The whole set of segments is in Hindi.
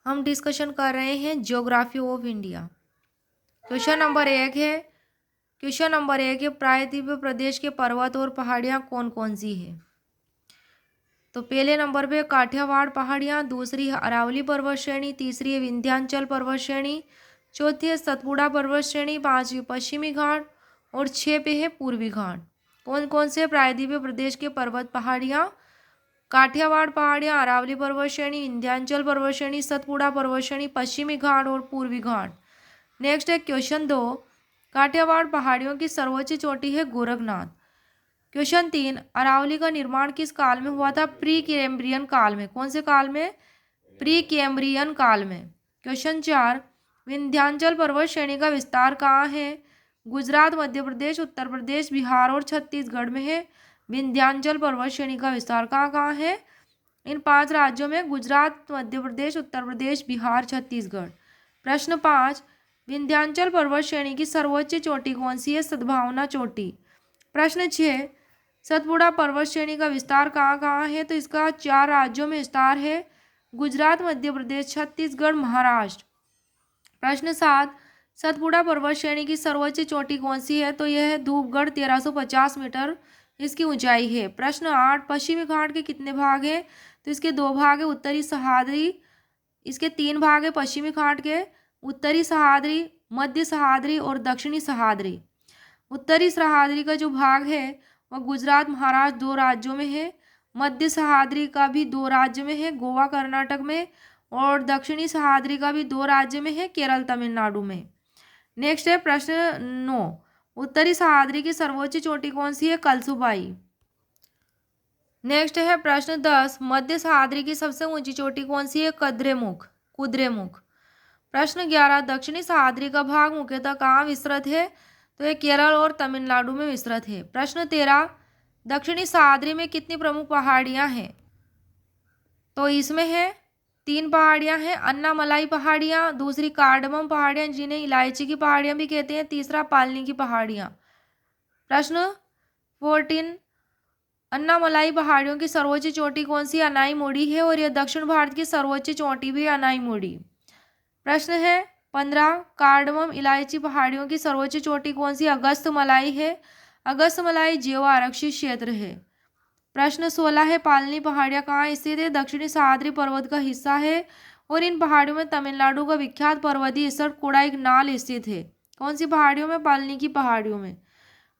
हम डिस्कशन कर रहे हैं geography of India. Question number एक है प्रायद्वीपीय प्रदेश के पर्वत और पहाड़ियाँ कौन कौन सी है। तो पहले नंबर पे काठियावाड़ पहाड़ियाँ, दूसरी है अरावली पर्वत श्रेणी, तीसरी है विंध्याचल पर्वत श्रेणी, चौथी है सतपुड़ा पर्वत श्रेणी, पांचवी पश्चिमी घाट और 6 पे है पूर्वी घाट। कौन कौन से प्रायद्वीपीय प्रदेश के पर्वत पहाड़ियाँ? काठियावाड़ पहाड़ियाँ, अरावली पर्वत श्रेणी, विंध्याचल पर्वत श्रेणी, सतपुड़ा पर्वत श्रेणी, पश्चिमी घाट और पूर्वी घाट। नेक्स्ट है क्वेश्चन 2, काठियावाड़ पहाड़ियों की सर्वोच्च चोटी है गोरखनाथ। क्वेश्चन 3, अरावली का निर्माण किस काल में हुआ था? प्री कैम्ब्रियन काल में। कौन से काल में? प्री कैम्ब्रियन काल में। क्वेश्चन 4, विंध्याचल पर्वत श्रेणी का विस्तार कहाँ है? गुजरात, मध्य प्रदेश, उत्तर प्रदेश, बिहार और छत्तीसगढ़ में है। विंध्याचल पर्वत श्रेणी का विस्तार कहाँ कहाँ है? इन 5 राज्यों में, गुजरात, मध्य प्रदेश, उत्तर प्रदेश, बिहार, छत्तीसगढ़। प्रश्न 5, विंध्याचल पर्वत श्रेणी की सर्वोच्च चोटी कौन सी है? सद्भावना चोटी। प्रश्न 6, सतपुड़ा पर्वत श्रेणी का विस्तार कहाँ कहाँ है? तो इसका 4 राज्यों में विस्तार है, गुजरात, मध्य प्रदेश, छत्तीसगढ़, महाराष्ट्र। प्रश्न 7, सतपुड़ा पर्वत श्रेणी की सर्वोच्च चोटी कौन सी है? तो यह है धूपगढ़, 1350 मीटर इसकी ऊंचाई है। प्रश्न 8, पश्चिमी घाट के कितने भाग हैं? तो इसके 2 भाग है, उत्तरी सह्याद्री, इसके 3 भाग है पश्चिमी घाट के, उत्तरी सह्याद्री, मध्य सह्याद्री और दक्षिणी सह्याद्री। उत्तरी सह्याद्री का जो भाग है वह गुजरात, महाराष्ट्र 2 राज्यों में है। मध्य सह्याद्री का भी 2 राज्य में है, गोवा, कर्नाटक में। और दक्षिणी सह्याद्री का भी 2 राज्य में है, केरल, तमिलनाडु में। नेक्स्ट है प्रश्न 9, उत्तरी सह्याद्री की सर्वोच्च चोटी कौन सी है? कलसुबाई। नेक्स्ट है प्रश्न 10, मध्य सह्याद्री की सबसे ऊंची चोटी कौन सी है? कुद्रेमुख। प्रश्न 11, दक्षिणी सह्याद्री का भाग मुख्यतः कहाँ विस्तृत है? तो ये केरल और तमिलनाडु में विस्तृत है। प्रश्न 13, दक्षिणी सह्याद्री में कितनी प्रमुख पहाड़ियाँ हैं? तो इसमें है 3 पहाड़ियाँ हैं, अन्नामलाई पहाड़ियाँ, दूसरी कार्डमम पहाड़ियाँ जिन्हें इलायची की पहाड़ियाँ भी कहते हैं, तीसरा पालनी की पहाड़ियाँ। प्रश्न 14, अन्नामलाई पहाड़ियों की सर्वोच्च चोटी कौन सी? अनाईमुड़ी है और यह दक्षिण भारत की सर्वोच्च चोटी भी अनाईमुड़ी। प्रश्न है 15, कार्डमम इलायची पहाड़ियों की सर्वोच्च चोटी कौन सी? अगस्त्यमलाई है। अगस्त्यमलाई जैव आरक्षित क्षेत्र है। प्रश्न 16 है, पालनी पहाड़ियाँ कहाँ स्थित है? दक्षिणी सह्याद्री पर्वत का हिस्सा है और इन पहाड़ियों में तमिलनाडु का विख्यात पर्वतीय स्थल कोडाईकनाल स्थित है। कौन सी पहाड़ियों में? पालनी की पहाड़ियों में।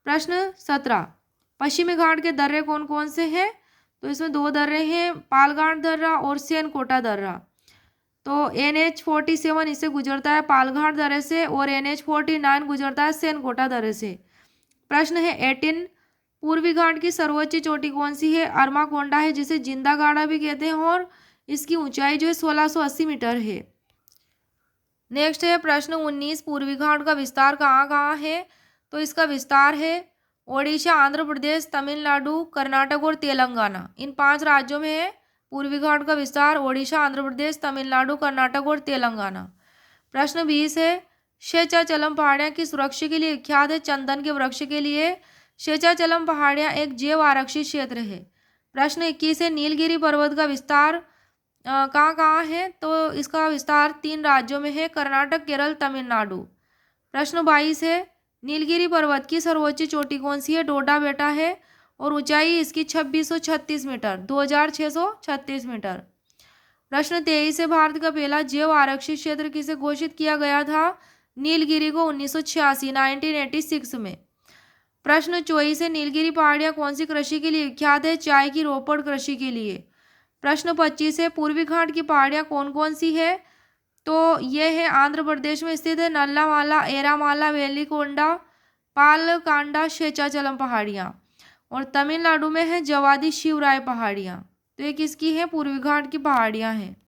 प्रश्न 17, पश्चिमी घाट के दर्रे कौन कौन से हैं? तो इसमें 2 दर्रे हैं, पालघाट दर्रा और सेनकोटा दर्रा। तो NH47 इससे गुजरता है पालघाट दर्रे से और NH49 गुजरता है सेनकोटा दर्रे से। प्रश्न है 18, पूर्वी घाट की सर्वोच्च चोटी कौन सी है? अरमाकोंडा है, जिसे जिंदा गाड़ा भी कहते हैं और इसकी ऊंचाई जो है 1680 मीटर है। नेक्स्ट है प्रश्न 19, पूर्वी घाट का विस्तार कहाँ कहाँ है? तो इसका विस्तार है ओडिशा, आंध्र प्रदेश, तमिलनाडु, कर्नाटक और तेलंगाना। इन 5 राज्यों में है पूर्वी घाट का विस्तार, ओडिशा, आंध्र प्रदेश, तमिलनाडु, कर्नाटक और तेलंगाना। प्रश्न 20 है, शेषाचलम पहाड़ियाँ किस वृक्ष के लिए विख्यात है? चंदन के वृक्ष के लिए। शेषाचलम पहाड़ियाँ एक जैव आरक्षित क्षेत्र है। प्रश्न 21 है, नीलगिरी पर्वत का विस्तार कहाँ कहाँ है? तो इसका विस्तार 3 राज्यों में है, कर्नाटक, केरल, तमिलनाडु। प्रश्न 22 है, नीलगिरी पर्वत की सर्वोच्च चोटी कौन सी है? डोडा बेटा है और ऊंचाई इसकी 2636 मीटर, 2636 मीटर। प्रश्न 23 है, भारत का पहला जैव आरक्षित क्षेत्र किसे घोषित किया गया था? नीलगिरी को 1986 में। प्रश्न 24 है, नीलगिरी पहाड़ियाँ कौन सी कृषि के लिए विख्यात है? चाय की रोपड़ कृषि के लिए। प्रश्न 25 है, पूर्वी घाट की पहाड़ियाँ कौन कौन सी है? तो यह है आंध्र प्रदेश में स्थित है नल्लामाला, एरामाला, वेलिकोंडा, पालकांडा, शेषाचलम पहाड़ियाँ। और तमिलनाडु में है जवादी शिवराय पहाड़ियाँ। तो ये किसकी है? पूर्वी घाट की पहाड़ियाँ हैं।